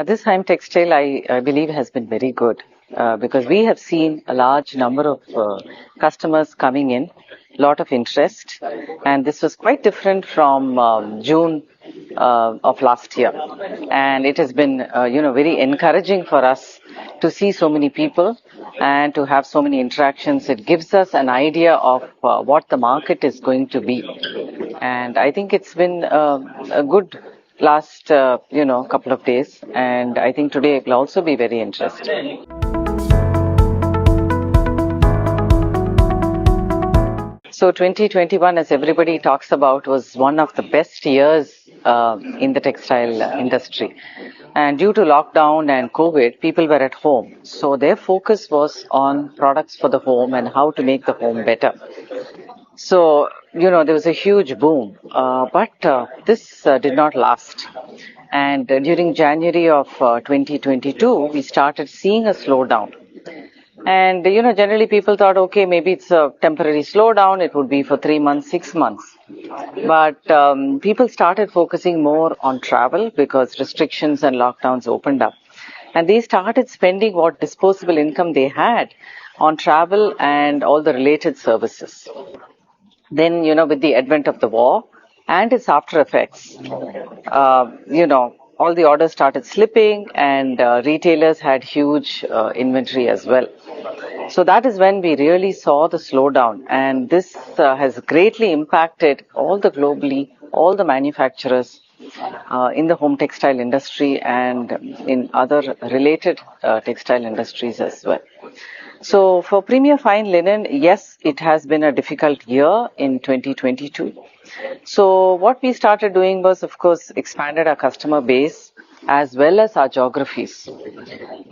This HEIMTEXTIL, I believe, has been very good because we have seen a large number of customers coming in, lot of interest, and this was quite different from June of last year. And it has been, very encouraging for us to see so many people and to have so many interactions. It gives us an idea of what the market is going to be. And I think it's been a good last, couple of days. And I think today will also be very interesting. So 2021, as everybody talks about, was one of the best years in the textile industry. And due to lockdown and COVID, people were at home. So their focus was on products for the home and how to make the home better. So, there was a huge boom. But this did not last. And during January of 2022, we started seeing a slowdown. And, generally people thought, okay, maybe it's a temporary slowdown. It would be for 3 months, 6 months. But people started focusing more on travel because restrictions and lockdowns opened up. And they started spending what disposable income they had on travel and all the related services. Then, with the advent of the war and its after effects, all the orders started slipping and retailers had huge inventory as well. So that is when we really saw the slowdown, and this has greatly impacted all the manufacturers in the home textile industry and in other related textile industries as well. So for Premier Fine Linen, yes, it has been a difficult year in 2022. So what we started doing was, of course, expanded our customer base as well as our geographies.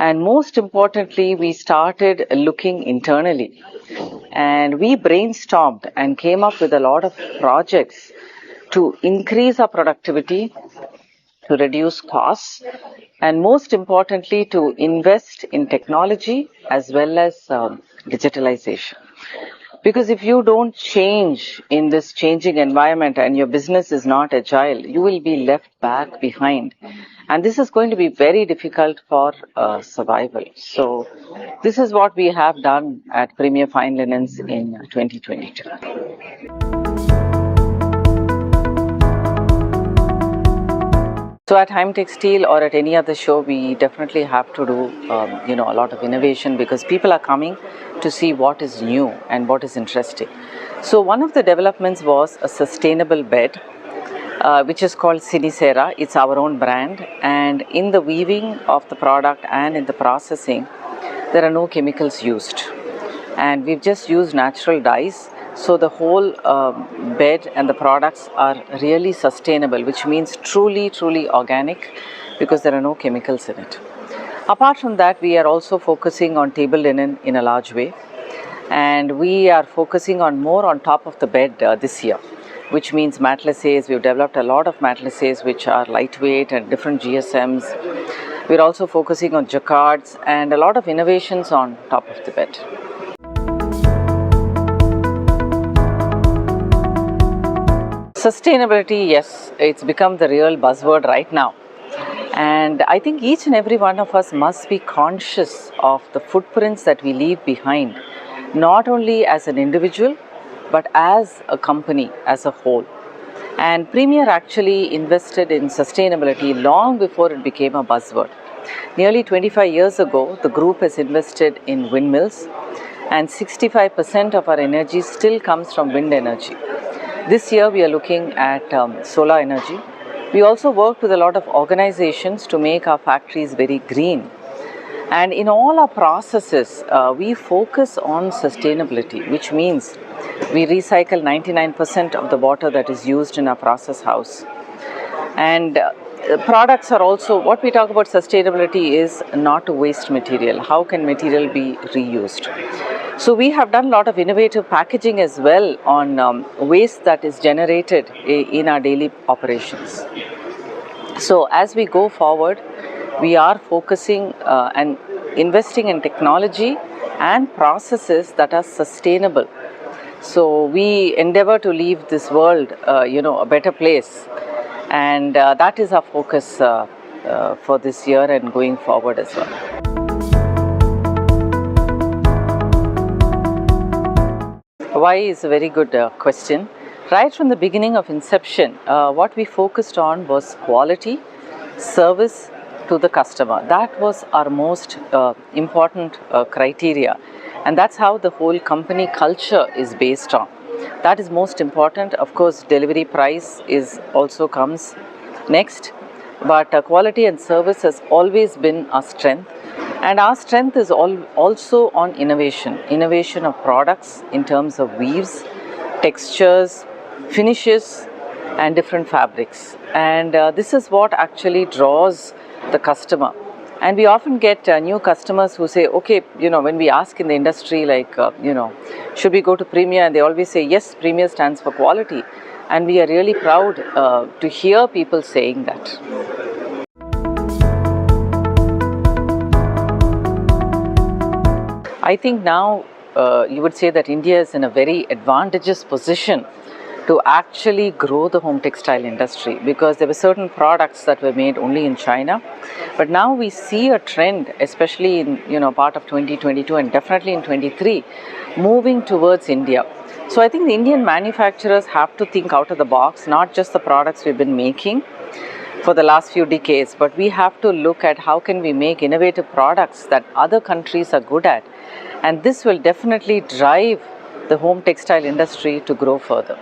And most importantly, we started looking internally. And we brainstormed and came up with a lot of projects to increase our productivity, to reduce costs, and most importantly, to invest in technology as well as digitalization. Because if you don't change in this changing environment and your business is not agile, you will be left back behind. And this is going to be very difficult for survival. So this is what we have done at Premier Fine Linens in 2022. So at HEIMTEXTIL or at any other show, we definitely have to do, a lot of innovation because people are coming to see what is new and what is interesting. So one of the developments was a sustainable bed, which is called Sinicera. It's our own brand, and in the weaving of the product and in the processing, there are no chemicals used. And we've just used natural dyes. So the whole bed and the products are really sustainable, which means truly, truly organic because there are no chemicals in it. Apart from that, we are also focusing on table linen in a large way. And we are focusing on more on top of the bed this year, which means mattresses. We've developed a lot of mattresses which are lightweight and different GSMs. We're also focusing on jacquards and a lot of innovations on top of the bed. Sustainability, yes, it's become the real buzzword right now. And I think each and every one of us must be conscious of the footprints that we leave behind, not only as an individual, but as a company as a whole. And Premier actually invested in sustainability long before it became a buzzword. Nearly 25 years ago, the group has invested in windmills, and 65% of our energy still comes from wind energy. This year we are looking at solar energy. We also work with a lot of organizations to make our factories very green. And in all our processes, we focus on sustainability, which means we recycle 99% of the water that is used in our process house. And products are also, what we talk about sustainability is not to waste material. How can material be reused? So we have done a lot of innovative packaging as well on waste that is generated in our daily operations. So as we go forward, we are focusing and investing in technology and processes that are sustainable. So we endeavor to leave this world, a better place. And that is our focus for this year and going forward as well. Why is a very good question. Right from the beginning of inception, what we focused on was quality, service to the customer. That was our most important criteria, and that's how the whole company culture is based on. That is most important. Of course, delivery price is also comes next, but quality and service has always been our strength. And our strength is also on innovation of products in terms of weaves, textures, finishes, and different fabrics. And this is what actually draws the customer. And we often get new customers who say, okay, when we ask in the industry, like, should we go to Premier? And they always say, yes, Premier stands for quality. And we are really proud to hear people saying that. I think now you would say that India is in a very advantageous position to actually grow the home textile industry, because there were certain products that were made only in China. But now we see a trend, especially in part of 2022 and definitely in 23, moving towards India. So I think the Indian manufacturers have to think out of the box, not just the products we've been making for the last few decades, but we have to look at how can we make innovative products that other countries are good at. And this will definitely drive the home textile industry to grow further.